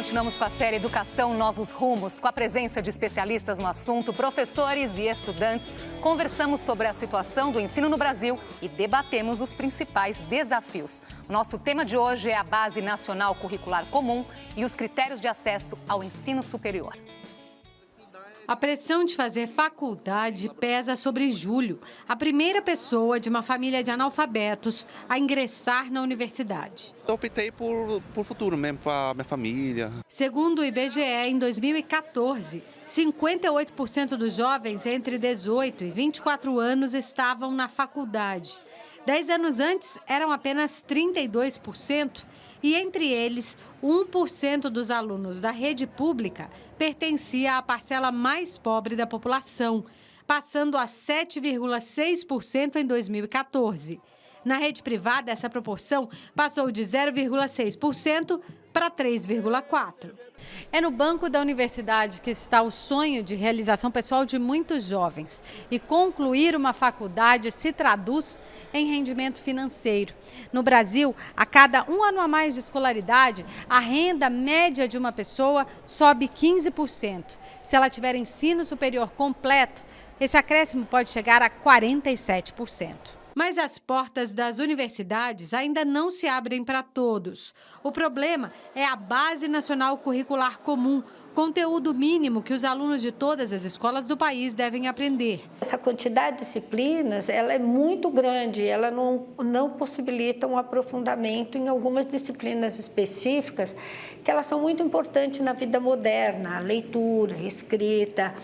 continuamos com a série Educação Novos Rumos. Com a presença de especialistas no assunto, professores e estudantes, conversamos sobre a situação do ensino no Brasil e debatemos os principais desafios. Nosso tema de hoje é a Base Nacional Curricular Comum e os critérios de acesso ao ensino superior. A pressão de fazer faculdade pesa sobre Júlio, a primeira pessoa de uma família de analfabetos a ingressar na universidade. Eu optei por futuro mesmo, para a minha família. Segundo o IBGE, em 2014, 58% dos jovens entre 18 e 24 anos estavam na faculdade. 10 anos antes, eram apenas 32%. E entre eles, 1% dos alunos da rede pública pertencia à parcela mais pobre da população, passando a 7,6% em 2014. Na rede privada, essa proporção passou de 0,6% para 3,4%. É no banco da universidade que está o sonho de realização pessoal de muitos jovens. E concluir uma faculdade se traduz em rendimento financeiro. No Brasil, a cada um ano a mais de escolaridade, a renda média de uma pessoa sobe 15%. Se ela tiver ensino superior completo, esse acréscimo pode chegar a 47%. Mas as portas das universidades ainda não se abrem para todos. O problema é a Base Nacional Curricular Comum, conteúdo mínimo que os alunos de todas as escolas do país devem aprender. Essa quantidade de disciplinas ela é muito grande, ela não possibilita um aprofundamento em algumas disciplinas específicas que elas são muito importantes na vida moderna, a leitura, a escrita,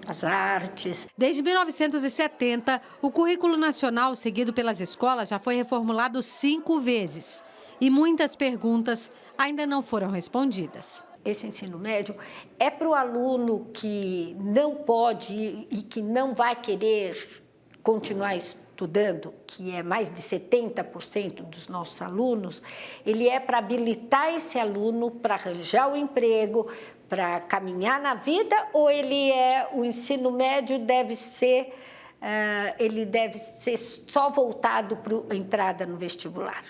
as artes. Desde 1970, o currículo nacional seguido pelas escolas já foi reformulado 5 vezes. E muitas perguntas ainda não foram respondidas. Esse ensino médio é para o aluno que não pode e que não vai querer continuar estudando, que é mais de 70% dos nossos alunos, ele é para habilitar esse aluno para arranjar o emprego, para caminhar na vida, ou o ensino médio deve ser só voltado para a entrada no vestibular?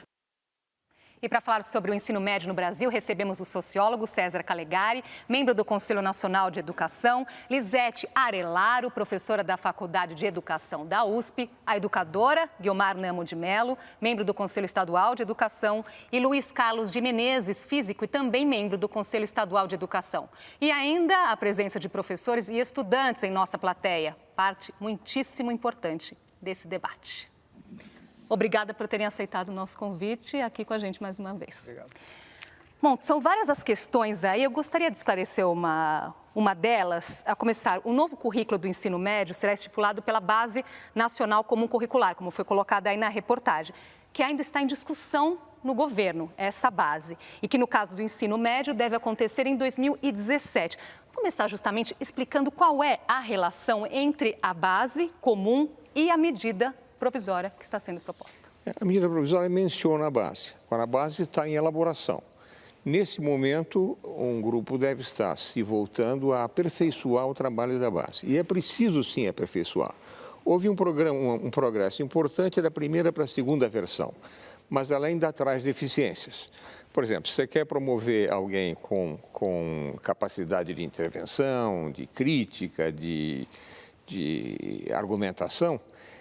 E para falar sobre o ensino médio no Brasil, recebemos o sociólogo César Calegari, membro do Conselho Nacional de Educação, Lisete Arelaro, professora da Faculdade de Educação da USP, a educadora Guiomar Namo de Mello, membro do Conselho Estadual de Educação, e Luiz Carlos de Menezes, físico e também membro do Conselho Estadual de Educação. E ainda a presença de professores e estudantes em nossa plateia, parte muitíssimo importante desse debate. Obrigada por terem aceitado o nosso convite aqui com a gente mais uma vez. Obrigado. Bom, são várias as questões aí. Eu gostaria de esclarecer uma delas. A começar, o novo currículo do ensino médio será estipulado pela Base Nacional Comum Curricular, como foi colocado aí na reportagem, que ainda está em discussão no governo, essa base. E que no caso do ensino médio deve acontecer em 2017. Vou começar justamente explicando qual é a relação entre a base comum e a medida provisória que está sendo proposta. A medida provisória menciona a base. Agora, a base está em elaboração. Nesse momento, um grupo deve estar se voltando a aperfeiçoar o trabalho da base. E é preciso, sim, aperfeiçoar. Houve um progresso importante da primeira para a segunda versão, mas ela ainda traz deficiências. Por exemplo, se você quer promover alguém com capacidade de intervenção, de crítica, de argumentação,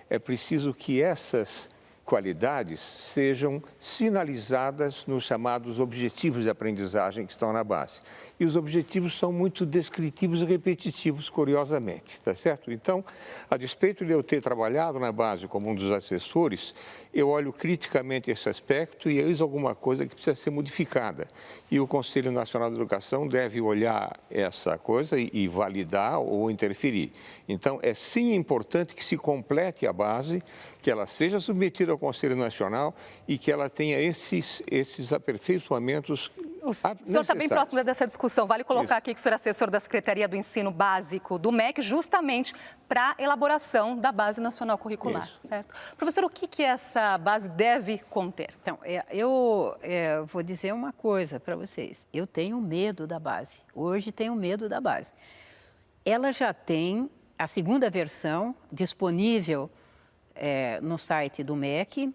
é preciso que essas qualidades sejam sinalizadas nos chamados objetivos de aprendizagem que estão na base. E os objetivos são muito descritivos e repetitivos, curiosamente, tá certo? Então, a despeito de eu ter trabalhado na base como um dos assessores, eu olho criticamente esse aspecto e eis alguma coisa que precisa ser modificada. E o Conselho Nacional de Educação deve olhar essa coisa e validar ou interferir. Então, é sim importante que se complete a base, que ela seja submetida ao Conselho Nacional e que ela tenha esses aperfeiçoamentos. O senhor está bem próximo dessa discussão. Vale colocar aqui que o senhor é assessor da Secretaria do Ensino Básico do MEC, justamente para a elaboração da Base Nacional Curricular, certo? Professor, o que essa base deve conter? Então, eu vou dizer uma coisa para vocês. Eu tenho medo da base. Hoje tenho medo da base. Ela já tem a segunda versão disponível no site do MEC.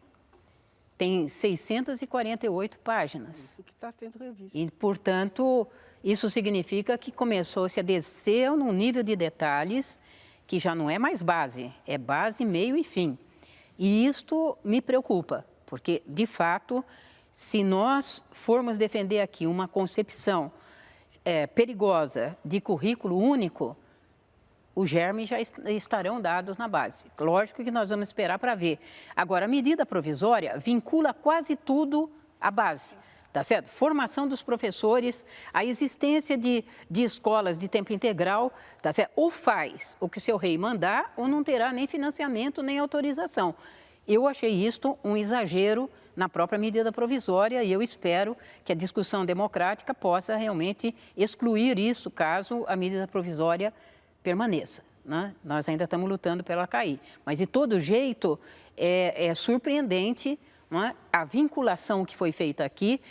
tem 648 páginas. Isso que está sendo revisto. E, portanto, isso significa que começou-se a descer num nível de detalhes que já não é mais base, é base, meio e fim. E isto me preocupa, porque, de fato, se nós formos defender aqui uma concepção perigosa de currículo único, os germes já estarão dados na base. Lógico que nós vamos esperar para ver. Agora, a medida provisória vincula quase tudo à base, tá certo? Formação dos professores, a existência de escolas de tempo integral, tá certo? Ou faz o que o seu rei mandar, ou não terá nem financiamento, nem autorização. Eu achei isto um exagero na própria medida provisória e eu espero que a discussão democrática possa realmente excluir isso, caso a medida provisória permaneça, né? Nós ainda estamos lutando para ela cair. Mas, de todo jeito, é surpreendente, né, a vinculação que foi feita aqui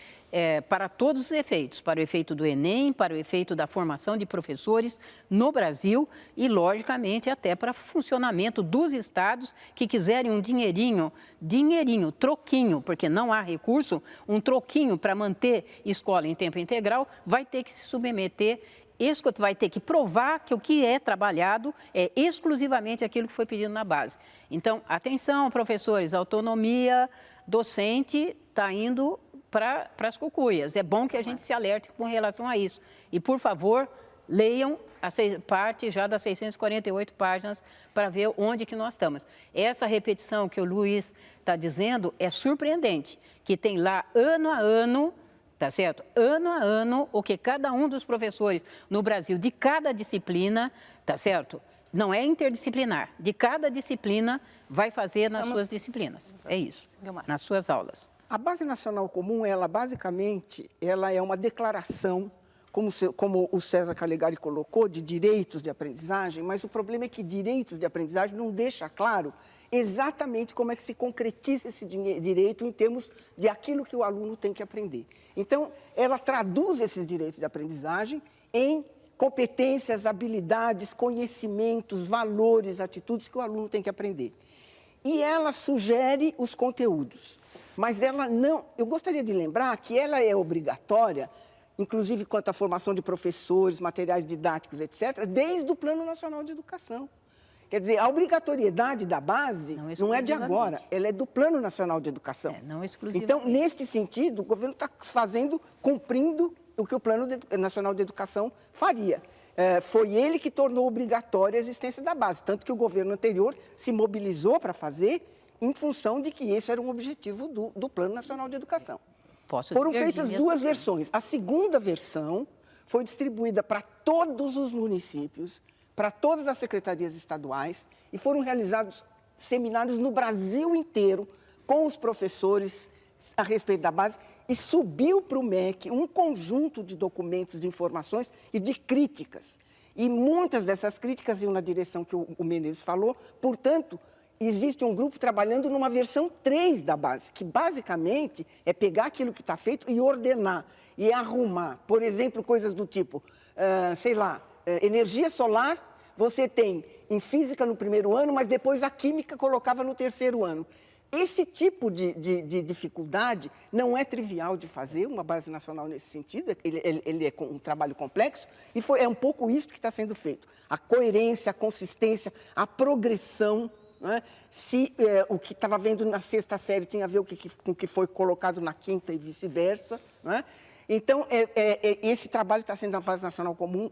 para todos os efeitos, para o efeito do Enem, para o efeito da formação de professores no Brasil e, logicamente, até para o funcionamento dos estados que quiserem um dinheirinho, troquinho, porque não há recurso, um troquinho para manter escola em tempo integral, vai ter que se submeter. Vai ter que provar que o que é trabalhado é exclusivamente aquilo que foi pedido na base. Então, atenção, professores, autonomia docente está indo para as cucuias. É bom que a gente se alerte com relação a isso. E, por favor, leiam a parte já das 648 páginas para ver onde que nós estamos. Essa repetição que o Luiz está dizendo é surpreendente, que tem lá ano a ano, tá certo? Ano a ano, o que cada um dos professores no Brasil, de cada disciplina, tá certo? Não é interdisciplinar, de cada disciplina vai fazer nas suas disciplinas. É isso, nas suas aulas. A Base Nacional Comum, ela basicamente, ela é uma declaração, como o César Calegari colocou, de direitos de aprendizagem, mas o problema é que direitos de aprendizagem não deixa claro exatamente como é que se concretiza esse direito em termos de aquilo que o aluno tem que aprender. Então, ela traduz esses direitos de aprendizagem em competências, habilidades, conhecimentos, valores, atitudes que o aluno tem que aprender. E ela sugere os conteúdos, mas ela não... Eu gostaria de lembrar que ela é obrigatória, inclusive quanto à formação de professores, materiais didáticos, etc., desde o Plano Nacional de Educação. Quer dizer, a obrigatoriedade da base não é de agora, ela é do Plano Nacional de Educação. Não exclusivamente. Então, neste sentido, o governo está cumprindo o que o Plano Nacional de Educação faria. Foi ele que tornou obrigatória a existência da base, tanto que o governo anterior se mobilizou para fazer em função de que esse era um objetivo do Plano Nacional de Educação. Foram feitas duas versões. A segunda versão foi distribuída para todos os municípios, para todas as secretarias estaduais, e foram realizados seminários no Brasil inteiro com os professores a respeito da base, e subiu para o MEC um conjunto de documentos, de informações e de críticas. E muitas dessas críticas iam na direção que o Menezes falou, portanto, existe um grupo trabalhando numa versão 3 da base, que basicamente é pegar aquilo que está feito e ordenar, e arrumar. Por exemplo, coisas do tipo, energia solar, você tem em física no primeiro ano, mas depois a química colocava no terceiro ano. Esse tipo de dificuldade não é trivial de fazer, uma base nacional nesse sentido, ele é um trabalho complexo, e é um pouco isso que está sendo feito. A coerência, a consistência, a progressão, né? Se o que estava vendo na sexta série tinha a ver com o que foi colocado na quinta e vice-versa, né? Então, esse trabalho está sendo na base nacional comum.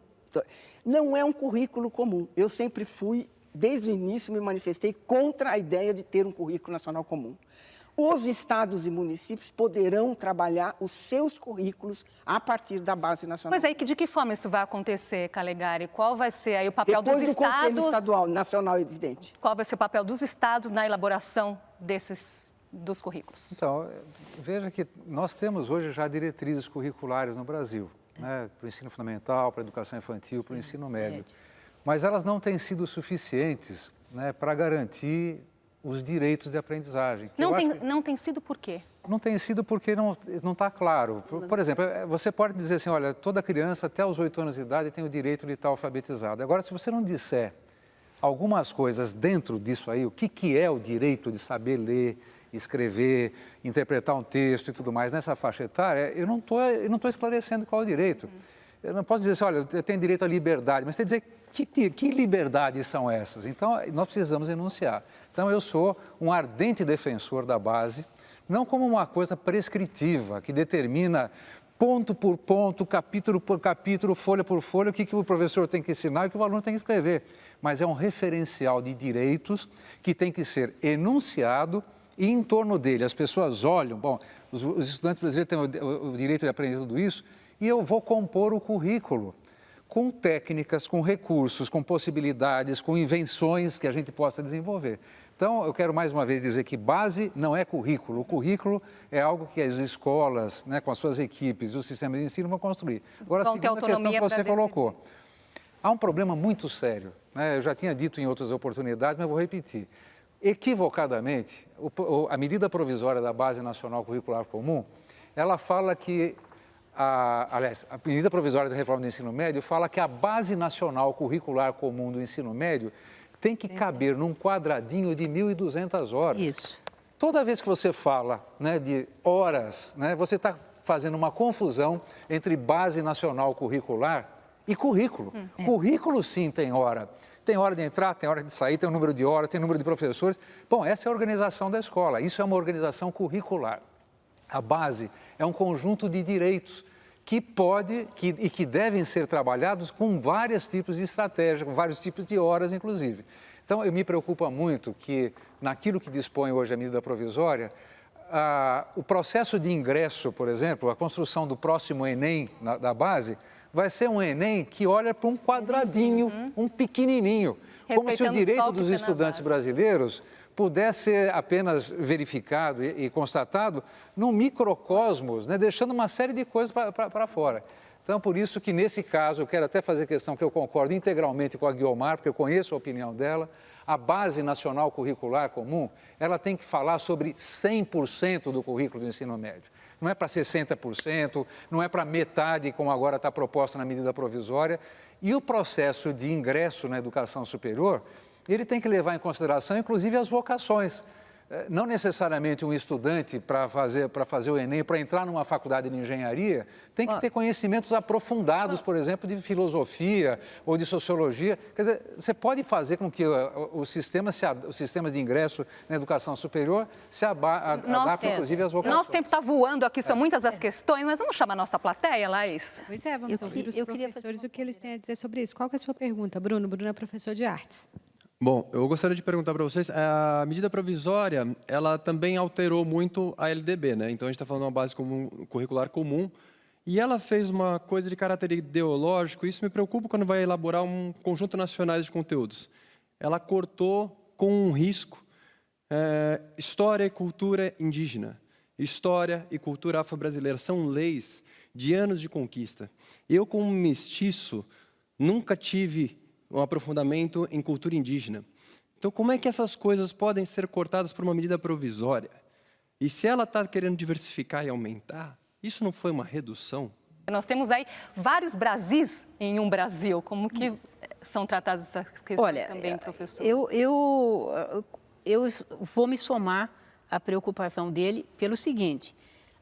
Não é um currículo comum. Eu sempre fui, desde o início, me manifestei contra a ideia de ter um currículo nacional comum. Os estados e municípios poderão trabalhar os seus currículos a partir da base nacional. Mas aí, de que forma isso vai acontecer, Calegari? Qual vai ser aí o papel dos estados? Depois do Conselho Estadual, nacional, é evidente. Qual vai ser o papel dos estados na elaboração dos currículos? Então, veja que nós temos hoje já diretrizes curriculares no Brasil, né, para o ensino fundamental, para a educação infantil, para o ensino médio. Mas elas não têm sido suficientes, né, para garantir os direitos de aprendizagem. Não tem sido por quê? Não tem sido porque não está claro. Por exemplo, você pode dizer assim, olha, toda criança até os 8 anos de idade tem o direito de estar alfabetizada. Agora, se você não disser algumas coisas dentro disso aí, o que é o direito de saber ler, escrever, interpretar um texto e tudo mais nessa faixa etária, eu não estou esclarecendo qual é o direito. Eu não posso dizer assim, olha, eu tenho direito à liberdade, mas tem que dizer que liberdades são essas? Então, nós precisamos enunciar. Então, eu sou um ardente defensor da base, não como uma coisa prescritiva, que determina ponto por ponto, capítulo por capítulo, folha por folha, o que o professor tem que ensinar e o que o aluno tem que escrever. Mas é um referencial de direitos que tem que ser enunciado e em torno dele as pessoas olham, bom, os estudantes brasileiros têm o direito de aprender tudo isso e eu vou compor o currículo com técnicas, com recursos, com possibilidades, com invenções que a gente possa desenvolver. Então, eu quero mais uma vez dizer que base não é currículo. O currículo é algo que as escolas, né, com as suas equipes e o sistema de ensino vão construir. Agora, a segunda questão que você colocou. Há um problema muito sério, né? Eu já tinha dito em outras oportunidades, mas vou repetir. Equivocadamente, a medida provisória da Base Nacional Curricular Comum, ela fala que, a medida provisória da reforma do ensino médio fala que a Base Nacional Curricular Comum do ensino médio tem que caber num quadradinho de 1.200 horas. Isso. Toda vez que você fala, né, de horas, né, você está fazendo uma confusão entre base nacional curricular e currículo. Currículo, sim, tem hora. Tem hora de entrar, tem hora de sair, tem um número de horas, tem número de professores. Bom, essa é a organização da escola. Isso é uma organização curricular. A base é um conjunto de direitos que devem ser trabalhados com vários tipos de estratégia, com vários tipos de horas, inclusive. Então, me preocupa muito que, naquilo que dispõe hoje a medida provisória, o processo de ingresso, por exemplo, a construção do próximo Enem da base, vai ser um Enem que olha para um quadradinho, um pequenininho, como se o direito dos estudantes brasileiros pudesse ser apenas verificado e constatado num microcosmos, né, deixando uma série de coisas para fora. Então, por isso que, nesse caso, eu quero até fazer questão que eu concordo integralmente com a Guiomar, porque eu conheço a opinião dela, a Base Nacional Curricular Comum, ela tem que falar sobre 100% do currículo do ensino médio. Não é para 60%, não é para metade, como agora está proposta na medida provisória. E o processo de ingresso na educação superior, ele tem que levar em consideração, inclusive, as vocações. Não necessariamente um estudante para fazer o Enem, para entrar numa faculdade de engenharia, tem que ter conhecimentos aprofundados, por exemplo, de filosofia ou de sociologia. Quer dizer, você pode fazer com que os sistemas de ingresso na educação superior se adaptem, inclusive, às vocações. Nosso tempo está voando aqui, são muitas as questões, mas vamos chamar a nossa plateia, Laís? Pois é, vamos ouvir os professores o que eles têm a dizer sobre isso. Qual que é a sua pergunta, Bruno? Bruno é professor de artes. Bom, eu gostaria de perguntar para vocês, a medida provisória, ela também alterou muito a LDB, né? Então, a gente está falando de uma base curricular comum, e ela fez uma coisa de caráter ideológico, e isso me preocupa quando vai elaborar um conjunto nacional de conteúdos. Ela cortou com um risco história e cultura indígena, história e cultura afro-brasileira, são leis de anos de conquista. Eu, como mestiço, nunca tive um aprofundamento em cultura indígena. Então, como é que essas coisas podem ser cortadas por uma medida provisória? E se ela está querendo diversificar e aumentar, isso não foi uma redução? Nós temos aí vários Brasis em um Brasil. Como que são tratadas essas questões também, professor? Eu vou me somar à preocupação dele pelo seguinte.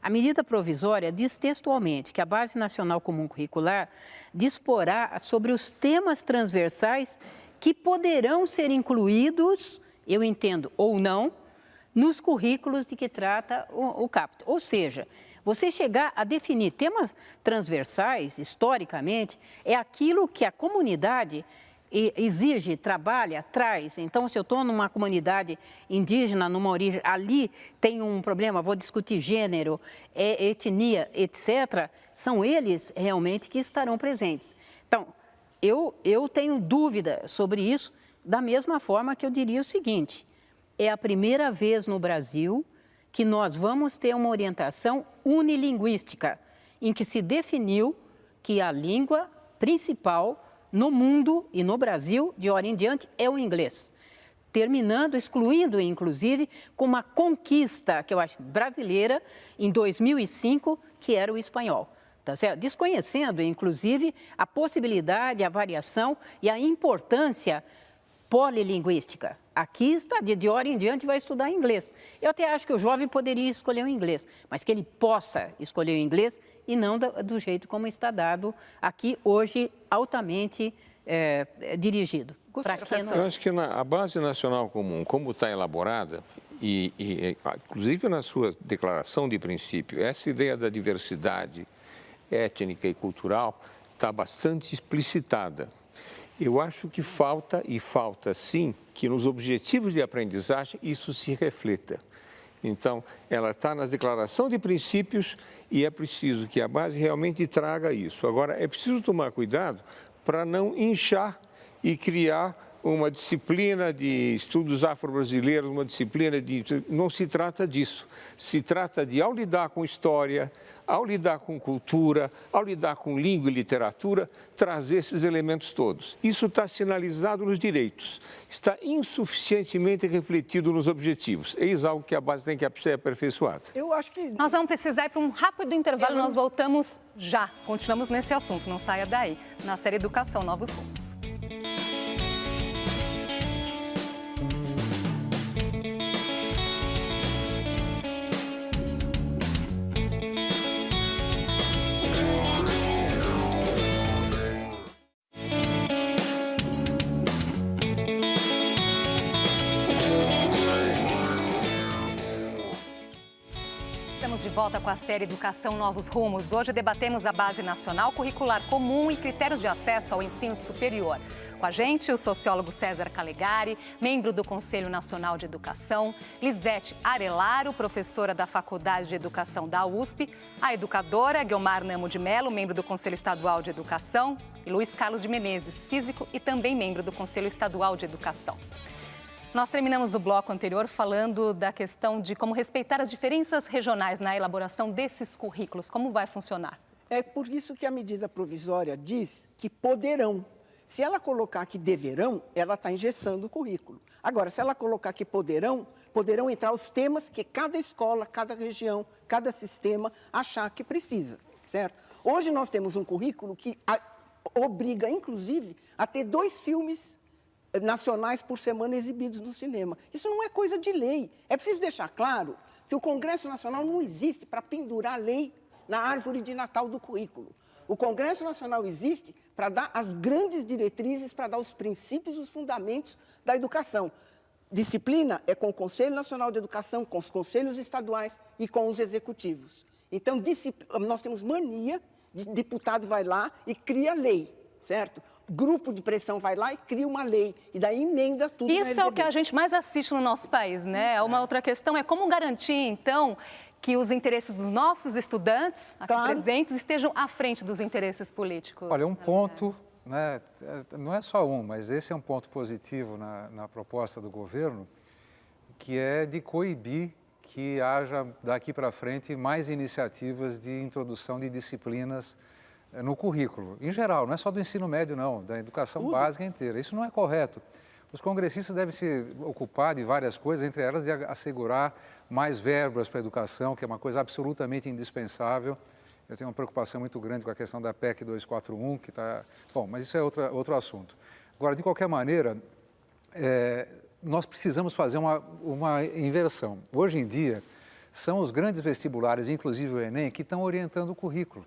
A medida provisória diz textualmente que a Base Nacional Comum Curricular disporá sobre os temas transversais que poderão ser incluídos, eu entendo, ou não, nos currículos de que trata o CAPT. Ou seja, você chegar a definir temas transversais, historicamente, é aquilo que a comunidade exige, trabalha, traz. Então, se eu estou numa comunidade indígena, numa origem, ali tem um problema, vou discutir gênero, etnia, etc., são eles realmente que estarão presentes. Então, eu tenho dúvida sobre isso, da mesma forma que eu diria o seguinte, é a primeira vez no Brasil que nós vamos ter uma orientação unilinguística, em que se definiu que a língua principal no mundo e no Brasil, de hora em diante, é o inglês. Excluindo, inclusive, com uma conquista, que eu acho brasileira, em 2005, que era o espanhol. Tá certo? Desconhecendo, inclusive, a possibilidade, a variação e a importância polilinguística. Aqui está, de hora em diante, vai estudar inglês. Eu até acho que o jovem poderia escolher o inglês, mas que ele possa escolher o inglês e não do jeito como está dado aqui hoje, altamente dirigido. Eu acho que a Base Nacional Comum, como está elaborada, inclusive na sua declaração de princípio, essa ideia da diversidade étnica e cultural está bastante explicitada. Eu acho que falta sim, que nos objetivos de aprendizagem isso se reflita. Então, ela está na declaração de princípios e é preciso que a base realmente traga isso. Agora, é preciso tomar cuidado para não inchar e criar uma disciplina de estudos afro-brasileiros, uma disciplina de... Não se trata disso. Se trata de, ao lidar com história, ao lidar com cultura, ao lidar com língua e literatura, trazer esses elementos todos. Isso está sinalizado nos direitos, está insuficientemente refletido nos objetivos. Eis algo que a base tem que ser aperfeiçoada. Eu acho que... Nós vamos precisar ir para um rápido intervalo, nós voltamos já. Continuamos nesse assunto, não saia daí. Na série Educação, Novos Rumos. De volta com a série Educação Novos Rumos. Hoje debatemos a Base Nacional Curricular Comum e critérios de acesso ao ensino superior. Com a gente, o sociólogo César Calegari, membro do Conselho Nacional de Educação, Lisete Arelaro, professora da Faculdade de Educação da USP, a educadora Guiomar Namo de Mello, membro do Conselho Estadual de Educação, e Luiz Carlos de Menezes, físico e também membro do Conselho Estadual de Educação. Nós terminamos o bloco anterior falando da questão de como respeitar as diferenças regionais na elaboração desses currículos. Como vai funcionar? É por isso que a medida provisória diz que poderão. Se ela colocar que deverão, ela está engessando o currículo. Agora, se ela colocar que poderão entrar os temas que cada escola, cada região, cada sistema achar que precisa, certo? Hoje nós temos um currículo que obriga, inclusive, a ter 2 filmes nacionais por semana exibidos no cinema. Isso não é coisa de lei. É preciso deixar claro que o Congresso Nacional não existe para pendurar lei na árvore de Natal do currículo. O Congresso Nacional existe para dar as grandes diretrizes, para dar os princípios, os fundamentos da educação. Disciplina é com o Conselho Nacional de Educação, com os conselhos estaduais e com os executivos. Então, nós temos mania de deputado vai lá e cria lei, certo? Grupo de pressão vai lá e cria uma lei, e daí emenda tudo. Isso é o que a gente mais assiste no nosso país, né? Uma outra questão é como garantir, então, que os interesses dos nossos estudantes aqui presentes estejam à frente dos interesses políticos. Olha, um ponto, né, não é só um, mas esse é um ponto positivo na proposta do governo, que é de coibir que haja daqui para frente mais iniciativas de introdução de disciplinas no currículo, em geral, não é só do ensino médio, não, da educação básica inteira. Isso não é correto. Os congressistas devem se ocupar de várias coisas, entre elas de assegurar mais verbas para a educação, que é uma coisa absolutamente indispensável. Eu tenho uma preocupação muito grande com a questão da PEC 241, que está... Bom, mas isso é outro assunto. Agora, de qualquer maneira, nós precisamos fazer uma inversão. Hoje em dia, são os grandes vestibulares, inclusive o Enem, que estão orientando o currículo.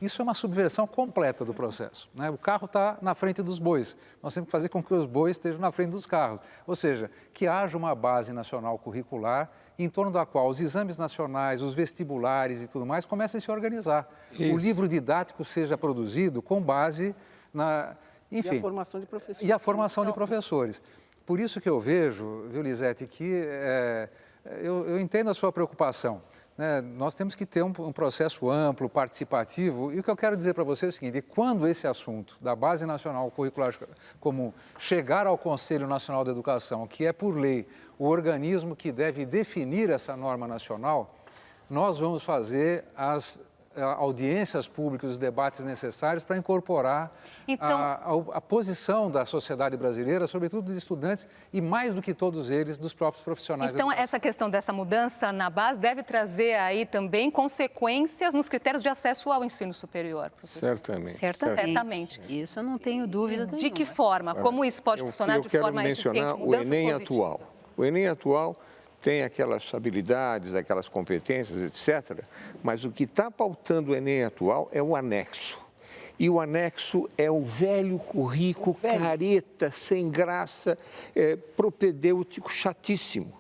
Isso é uma subversão completa do processo, né? O carro está na frente dos bois. Nós temos que fazer com que os bois estejam na frente dos carros. Ou seja, que haja uma base nacional curricular em torno da qual os exames nacionais, os vestibulares e tudo mais comecem a se organizar. Isso. O livro didático seja produzido com base na... Enfim, e a formação de professores. E a formação de professores. Por isso que eu vejo, viu, Lisete, que eu entendo a sua preocupação. Nós temos que ter um processo amplo, participativo, e o que eu quero dizer para você é o seguinte: quando esse assunto da Base Nacional Curricular Comum chegar ao Conselho Nacional de Educação, que é por lei o organismo que deve definir essa norma nacional, nós vamos fazer as audiências públicas, os debates necessários para incorporar a posição da sociedade brasileira, sobretudo de estudantes e, mais do que todos eles, dos próprios profissionais. Então, essa questão dessa mudança na base deve trazer aí também consequências nos critérios de acesso ao ensino superior, professor? Certamente. Isso eu não tenho dúvida nenhuma. De que forma? Como isso pode funcionar de forma eficiente? Eu quero mencionar o Enem atual. O Enem atual tem aquelas habilidades, aquelas competências, etc. Mas o que está pautando o Enem atual é o anexo. E o anexo é o velho currículo, careta, sem graça, propedêutico, chatíssimo.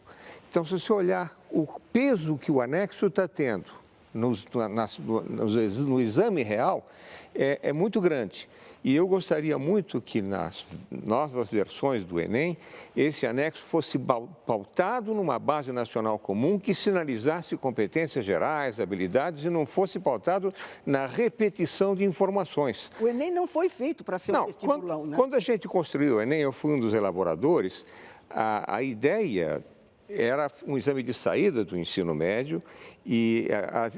Então, se você olhar o peso que o anexo está tendo no exame real, é muito grande. E eu gostaria muito que nas novas versões do Enem, esse anexo fosse pautado numa base nacional comum que sinalizasse competências gerais, habilidades e não fosse pautado na repetição de informações. O Enem não foi feito para ser um vestibulão, né? Quando a gente construiu o Enem, eu fui um dos elaboradores, a ideia era um exame de saída do ensino médio e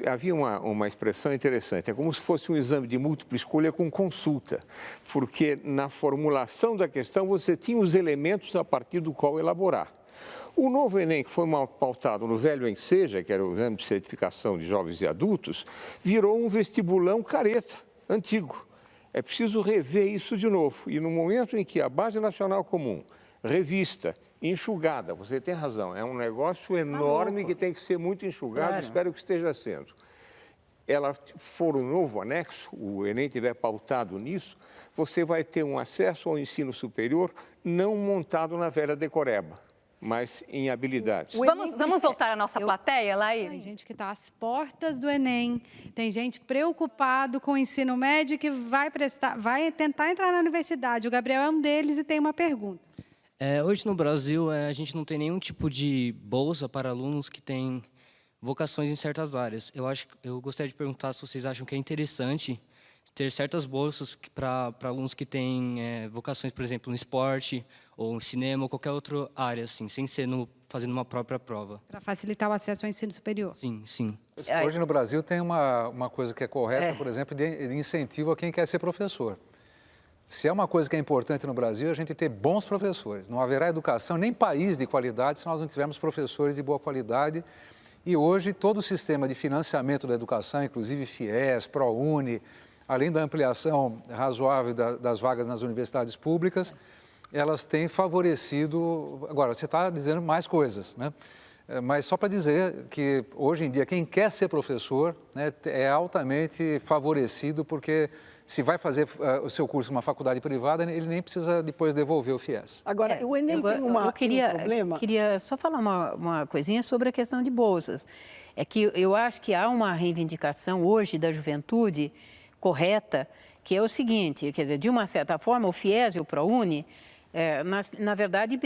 havia uma expressão interessante, é como se fosse um exame de múltipla escolha com consulta, porque na formulação da questão você tinha os elementos a partir do qual elaborar. O novo Enem, que foi mal pautado no velho Enseja, que era o exame de certificação de jovens e adultos, virou um vestibulão careta, antigo. É preciso rever isso de novo. E no momento em que a Base Nacional Comum, revista, enxugada, você tem razão, é um negócio enorme que tem que ser muito enxugado, espero que esteja sendo. Ela for um novo anexo, o Enem estiver pautado nisso, você vai ter um acesso ao ensino superior não montado na velha decoreba, mas em habilidades. Vamos voltar à nossa plateia, Laís? Tem gente que está às portas do Enem, tem gente preocupado com o ensino médio que vai tentar entrar na universidade. O Gabriel é um deles e tem uma pergunta. Hoje no Brasil, a gente não tem nenhum tipo de bolsa para alunos que têm vocações em certas áreas. Eu gostaria de perguntar se vocês acham que é interessante ter certas bolsas para alunos que têm vocações, por exemplo, no esporte, ou no cinema, ou qualquer outra área, assim, sem ser fazendo uma própria prova. Para facilitar o acesso ao ensino superior. Sim, sim. Hoje no Brasil tem uma coisa que é correta, por exemplo, de incentivo a quem quer ser professor. Se é uma coisa que é importante no Brasil, a gente ter bons professores. Não haverá educação, nem país de qualidade, se nós não tivermos professores de boa qualidade. E hoje, todo o sistema de financiamento da educação, inclusive FIES, ProUni, além da ampliação razoável das vagas nas universidades públicas, elas têm favorecido... Agora, você está dizendo mais coisas, né? Mas só para dizer que, hoje em dia, quem quer ser professor, né, é altamente favorecido, porque... Se vai fazer o seu curso numa faculdade privada, ele nem precisa depois devolver o FIES. Agora, o Enem tem um problema... queria só falar uma coisinha sobre a questão de bolsas. É que eu acho que há uma reivindicação hoje da juventude correta, que é o seguinte, quer dizer, de uma certa forma, o FIES e o ProUni, na verdade,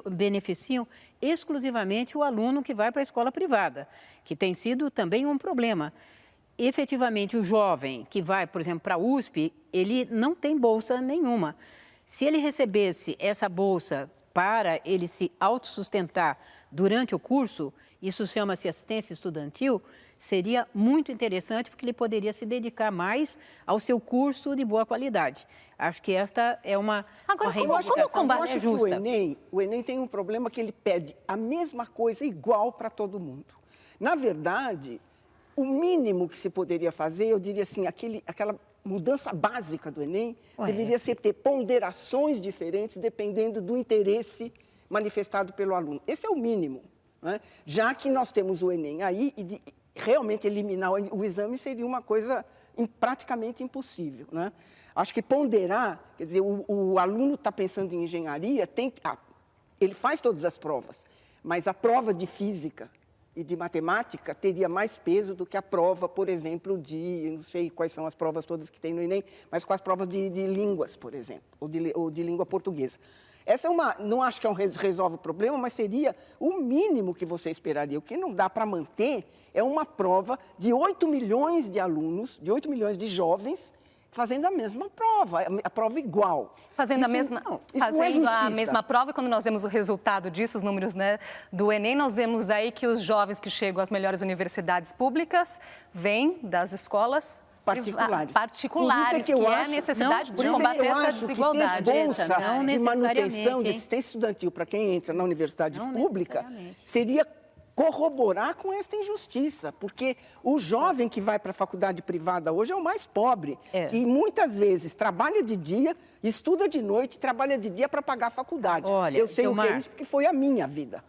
beneficiam exclusivamente o aluno que vai para a escola privada, que tem sido também um problema. Efetivamente, o jovem que vai, por exemplo, para a USP, ele não tem bolsa nenhuma. Se ele recebesse essa bolsa para ele se autossustentar durante o curso, isso chama-se assistência estudantil, seria muito interessante, porque ele poderia se dedicar mais ao seu curso de boa qualidade. Acho que esta é uma reivindicação justa. O Enem tem um problema que ele pede a mesma coisa igual para todo mundo. Na verdade... O mínimo que se poderia fazer, eu diria assim, aquela mudança básica do Enem deveria ser ter ponderações diferentes dependendo do interesse manifestado pelo aluno. Esse é o mínimo, né? Já que nós temos o Enem aí, e realmente eliminar o exame seria uma coisa praticamente impossível, né? Acho que ponderar, quer dizer, o aluno está pensando em engenharia, ele faz todas as provas, mas a prova de física e de matemática teria mais peso do que a prova, por exemplo, não sei quais são as provas todas que tem no Enem, mas com as provas de línguas, por exemplo, ou de língua portuguesa. Essa não acho que resolve o problema, mas seria o mínimo que você esperaria. O que não dá para manter é uma prova de 8 milhões de alunos, de 8 milhões de jovens, fazendo a mesma prova, a prova igual. Fazendo a mesma prova, e quando nós vemos o resultado disso, os números, né, do Enem, nós vemos aí que os jovens que chegam às melhores universidades públicas vêm das escolas particulares, que é a necessidade de combater essa desigualdade. Que ter bolsa de manutenção de assistência estudantil para quem entra na universidade pública seria corroborar com esta injustiça, porque o jovem que vai para a faculdade privada hoje é o mais pobre, que muitas vezes trabalha de dia, estuda de noite, trabalha de dia para pagar a faculdade. Olha, eu sei o que é isso porque foi a minha vida.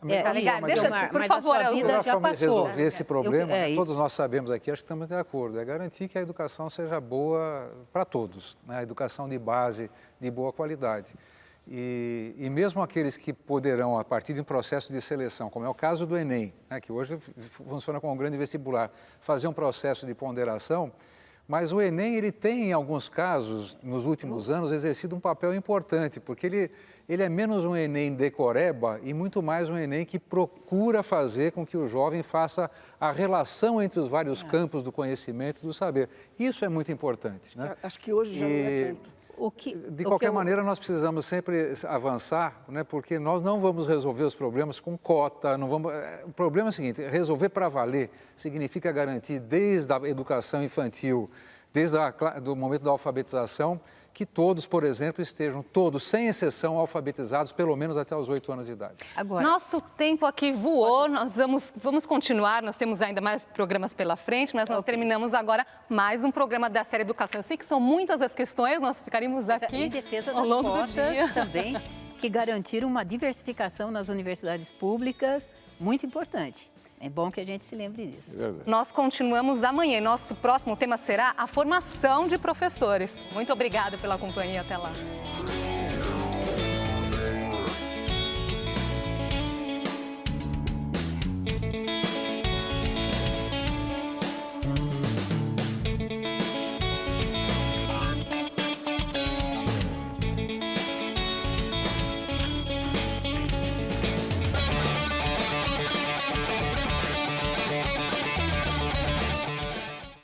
Por favor, a melhor forma de resolver esse problema, todos nós sabemos aqui, acho que estamos de acordo, é garantir que a educação seja boa para todos, né? A educação de base, de boa qualidade. E mesmo aqueles que poderão, a partir de um processo de seleção, como é o caso do Enem, né, que hoje funciona como um grande vestibular, fazer um processo de ponderação, mas o Enem ele tem, em alguns casos, nos últimos anos, exercido um papel importante, porque ele é menos um Enem decoreba e muito mais um Enem que procura fazer com que o jovem faça a relação entre os vários campos do conhecimento e do saber. Isso é muito importante, né? Acho que hoje já não é tanto. De qualquer maneira, nós precisamos sempre avançar, né, porque nós não vamos resolver os problemas com cota. O problema é o seguinte, resolver para valer significa garantir desde a educação infantil, desde o momento da alfabetização, que todos, por exemplo, estejam todos, sem exceção, alfabetizados, pelo menos até os 8 anos de idade. Agora, nosso tempo aqui voou, nós vamos continuar, nós temos ainda mais programas pela frente, mas nós terminamos agora mais um programa da série Educação. Eu sei que são muitas as questões, nós ficaríamos aqui em defesa ao longo do dia. Também, que garantiram uma diversificação nas universidades públicas, muito importante. É bom que a gente se lembre disso. Nós continuamos amanhã. Nosso próximo tema será a formação de professores. Muito obrigada pela companhia. Até lá.